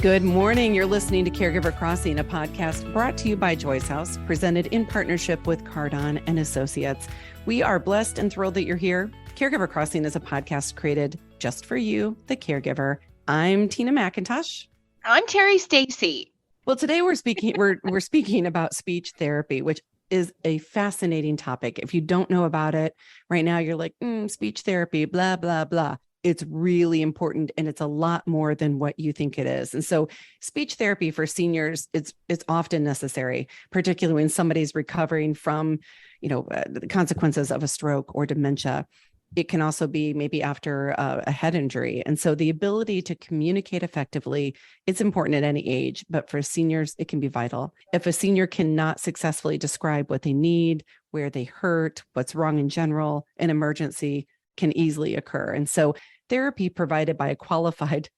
Good morning. You're listening to Caregiver Crossing, a podcast brought to you by Joyce House, presented in partnership with CarDon Associates. We are blessed and thrilled that you're here. Caregiver Crossing is a podcast created just for you, the caregiver. I'm Tina McIntosh. I'm Terry Stacy. Well, today we're speaking about speech therapy, which is a fascinating topic. If you don't know about it right now, you're like, speech therapy, blah, blah, blah. It's really important, and it's a lot more than what you think it is. And so speech therapy for seniors, it's often necessary, particularly when somebody's recovering from, the consequences of a stroke or dementia. It can also be maybe after a head injury. And so the ability to communicate effectively, it's important at any age, but for seniors, it can be vital. If a senior cannot successfully describe what they need, where they hurt, what's wrong in general, an emergency can easily occur. And so therapy provided by a qualified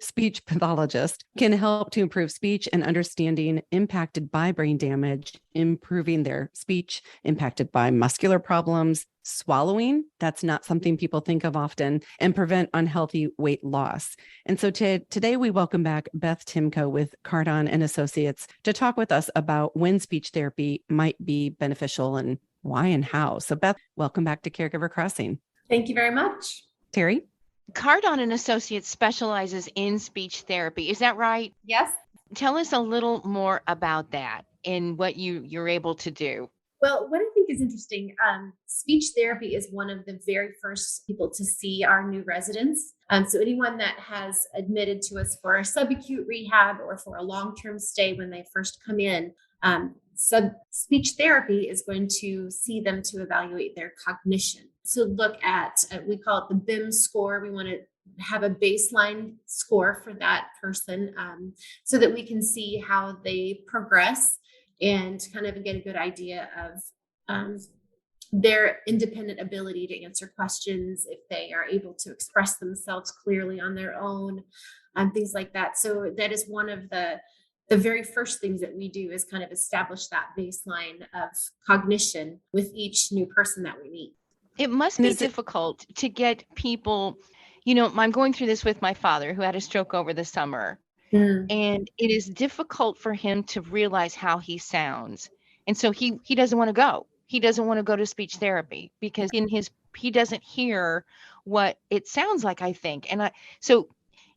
speech pathologist can help to improve speech and understanding impacted by brain damage, improving their speech impacted by muscular problems, swallowing, that's not something people think of often, and prevent unhealthy weight loss. And so today we welcome back Beth Timko with CarDon Associates to talk with us about when speech therapy might be beneficial and why and how. So Beth, welcome back to Caregiver Crossing. Thank you very much. Terry? CarDon Associates specializes in speech therapy. Is that right? Yes. Tell us a little more about that and what you're able to do. Well, what I think is interesting, speech therapy is one of the very first people to see our new residents. So anyone that has admitted to us for a subacute rehab or for a long-term stay when they first come in, speech therapy is going to see them to evaluate their cognition. So look at, we call it the BIM score. We want to have a baseline score for that person so that we can see how they progress and kind of get a good idea of their independent ability to answer questions, if they are able to express themselves clearly on their own, things like that. So that is one of the very first things that we do is kind of establish that baseline of cognition with each new person that we meet. It must be difficult to get people, I'm going through this with my father who had a stroke over the summer. And it is difficult for him to realize how he sounds. And so he doesn't want to go. He doesn't want to go to speech therapy because he doesn't hear what it sounds like, I think. And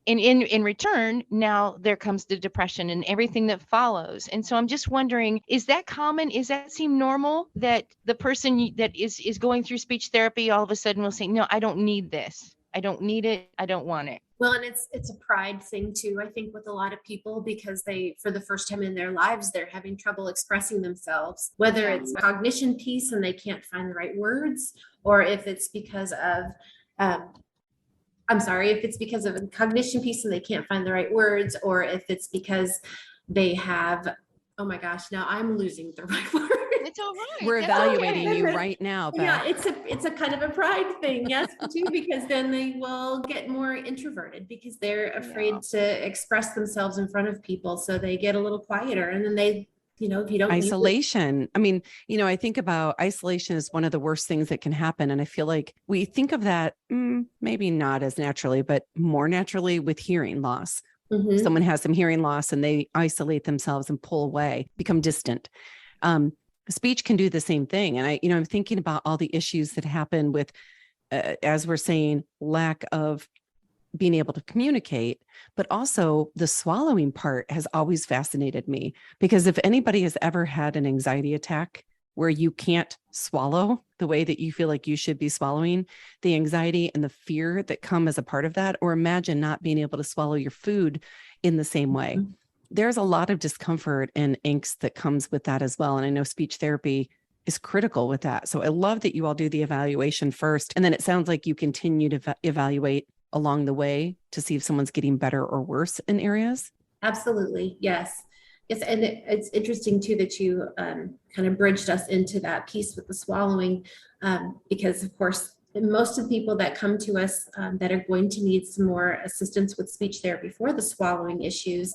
in return, now there comes the depression and everything that follows. And so I'm just wondering, is that common? Is that seem normal that the person that is going through speech therapy all of a sudden will say, no, I don't need this. I don't need it. I don't want it. Well, and it's a pride thing too, I think, with a lot of people, because they, for the first time in their lives, they're having trouble expressing themselves, whether it's a cognition piece and they can't find the right words, or if it's because of, if it's because of a cognition piece and they can't find the right words, or if it's because they have, oh my gosh, now I'm losing the right word. It's all right. We're evaluating you right now, Beth. Yeah, it's a kind of a pride thing, yes, too, because then they will get more introverted because they're afraid to express themselves in front of people. So they get a little quieter, and then they, if you don't isolation. I think about isolation as one of the worst things that can happen. And I feel like we think of that maybe not as naturally, but more naturally with hearing loss. Mm-hmm. Someone has some hearing loss and they isolate themselves and pull away, become distant. Speech can do the same thing. And I'm thinking about all the issues that happen with, as we're saying, lack of being able to communicate, but also the swallowing part has always fascinated me, because if anybody has ever had an anxiety attack where you can't swallow the way that you feel like you should be swallowing, the anxiety and the fear that come as a part of that, or imagine not being able to swallow your food in the same way. Mm-hmm. There's a lot of discomfort and angst that comes with that as well. And I know speech therapy is critical with that. So I love that you all do the evaluation first. And then it sounds like you continue to evaluate along the way to see if someone's getting better or worse in areas. Absolutely. Yes. Yes. And it's interesting too, that you kind of bridged us into that piece with the swallowing, because of course, most of the people that come to us that are going to need some more assistance with speech therapy for the swallowing issues,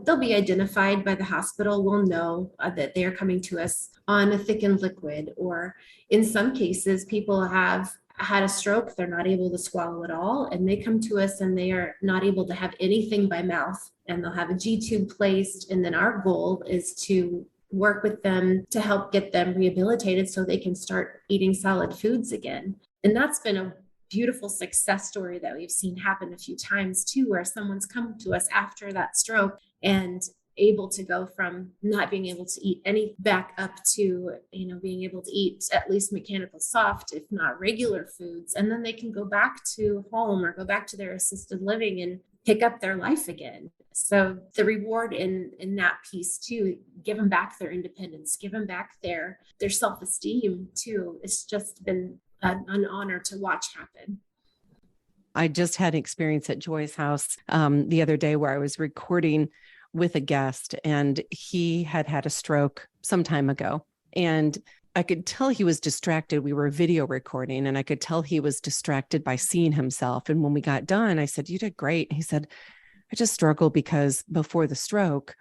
they'll be identified by the hospital. We'll know that they are coming to us on a thickened liquid, or in some cases, people have had a stroke. They're not able to swallow at all. And they come to us and they are not able to have anything by mouth, and they'll have a G tube placed. And then our goal is to work with them to help get them rehabilitated so they can start eating solid foods again. And that's been a beautiful success story that we've seen happen a few times too, where someone's come to us after that stroke and able to go from not being able to eat any back up to, being able to eat at least mechanical soft, if not regular foods. And then they can go back to home or go back to their assisted living and pick up their life again. So the reward in that piece too, give them back their independence, give them back their self-esteem too. It's just been an honor to watch happen. I just had an experience at Joy's house the other day where I was recording with a guest, and he had had a stroke some time ago. And I could tell he was distracted. We were video recording, and I could tell he was distracted by seeing himself. And when we got done, I said, "You did great." He said, "I just struggled because before the stroke,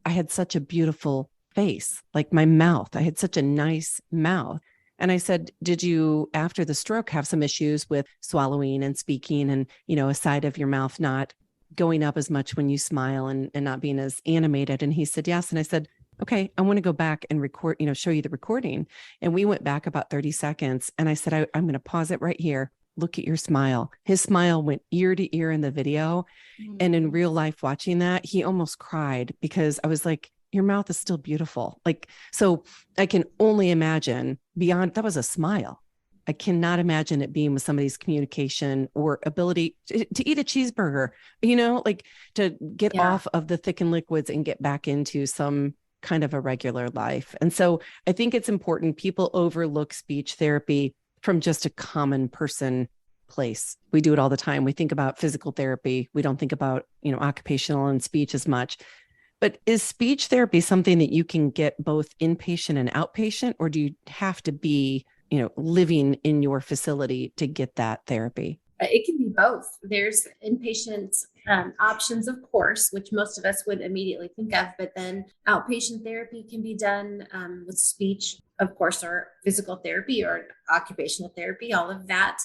I had such a beautiful face, like my mouth. I had such a nice mouth." And I said, "Did you, after the stroke, have some issues with swallowing and speaking and, a side of your mouth not going up as much when you smile and not being as animated?" And he said, "Yes." And I said, "Okay, I want to go back and record, show you the recording." And we went back about 30 seconds. And I said, I'm going to pause it right here. Look at your smile. His smile went ear to ear in the video. Mm-hmm. And in real life, watching that, he almost cried because I was like, your mouth is still beautiful. So I can only imagine beyond, that was a smile. I cannot imagine it being with somebody's communication or ability to eat a cheeseburger, to get off of the thickened liquids and get back into some kind of a regular life. And so I think it's important. People overlook speech therapy from just a common person place. We do it all the time. We think about physical therapy. We don't think about, occupational and speech as much. But is speech therapy something that you can get both inpatient and outpatient, or do you have to be living in your facility to get that therapy? It can be both. There's inpatient options, of course, which most of us would immediately think of, but then outpatient therapy can be done with speech, of course, or physical therapy or occupational therapy, all of that.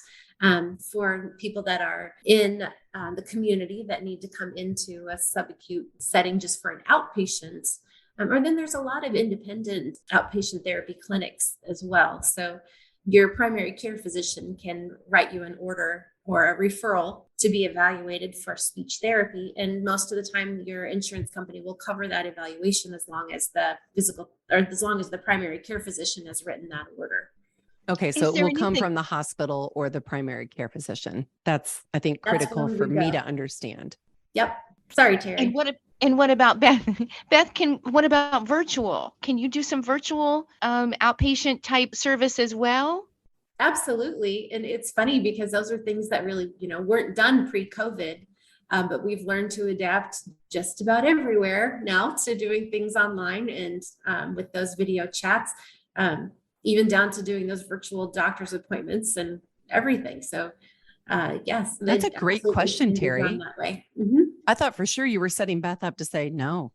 For people that are in the community that need to come into a subacute setting just for an outpatient. Or then there's a lot of independent outpatient therapy clinics as well. So your primary care physician can write you an order or a referral to be evaluated for speech therapy. And most of the time, your insurance company will cover that evaluation as long as the primary care physician has written that order. Okay, so it will come from the hospital or the primary care physician. That's, I think, critical for me to understand. Yep. Sorry, Terry. And what about Beth? Beth, what about virtual? Can you do some virtual outpatient type service as well? Absolutely. And it's funny because those are things that really, weren't done pre-COVID, but we've learned to adapt just about everywhere now to doing things online and with those video chats, even down to doing those virtual doctor's appointments and everything. So yes. That's a great question, Terry. That way. Mm-hmm. I thought for sure you were setting Beth up to say, nope,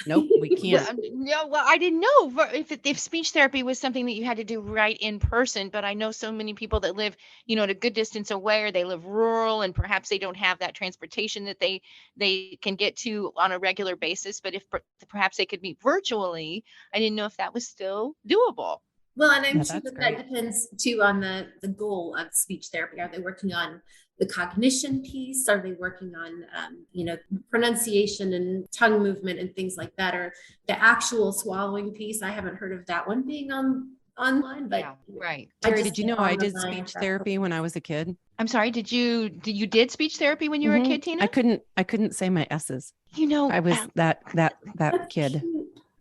we can't. Well, I didn't know if speech therapy was something that you had to do right in person, but I know so many people that live, at a good distance away, or they live rural and perhaps they don't have that transportation that they can get to on a regular basis. But if perhaps they could meet virtually, I didn't know if that was still doable. Well, and I'm sure that depends too on the goal of speech therapy. Are they working on the cognition piece? Are they working on, pronunciation and tongue movement and things like that? Or the actual swallowing piece? I haven't heard of that one being online, but yeah, right. Terry, did you know I did speech therapy when I was a kid? I'm sorry. Did you speech therapy when you were a kid, Tina? I couldn't say my S's. I was that kid.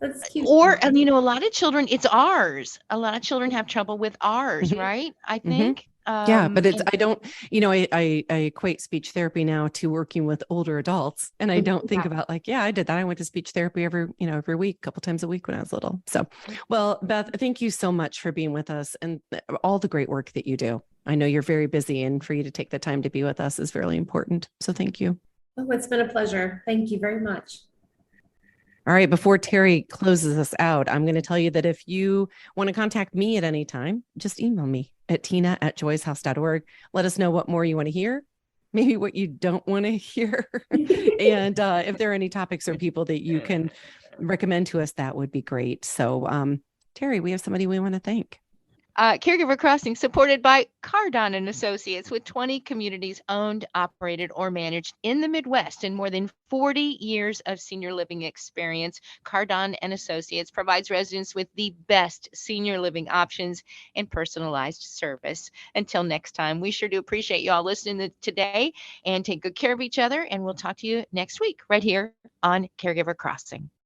That's cute. Or, a lot of children, it's R's. A lot of children have trouble with R's, right? I think. Yeah, but I don't, I equate speech therapy now to working with older adults. And I don't think about I did that. I went to speech therapy every week, a couple times a week when I was little. So, well, Beth, thank you so much for being with us and all the great work that you do. I know you're very busy, and for you to take the time to be with us is really important. So thank you. Oh, it's been a pleasure. Thank you very much. All right. Before Terry closes us out, I'm going to tell you that if you want to contact me at any time, just email me. at tina@joyshouse.org. Let us know what more you want to hear, maybe what you don't want to hear. And if there are any topics or people that you can recommend to us, that would be great. So, Terry, we have somebody we want to thank. Caregiver Crossing, supported by CarDon Associates, with 20 communities owned, operated, or managed in the Midwest and more than 40 years of senior living experience. CarDon Associates provides residents with the best senior living options and personalized service. Until next time, we sure do appreciate you all listening today, and take good care of each other. And we'll talk to you next week right here on Caregiver Crossing.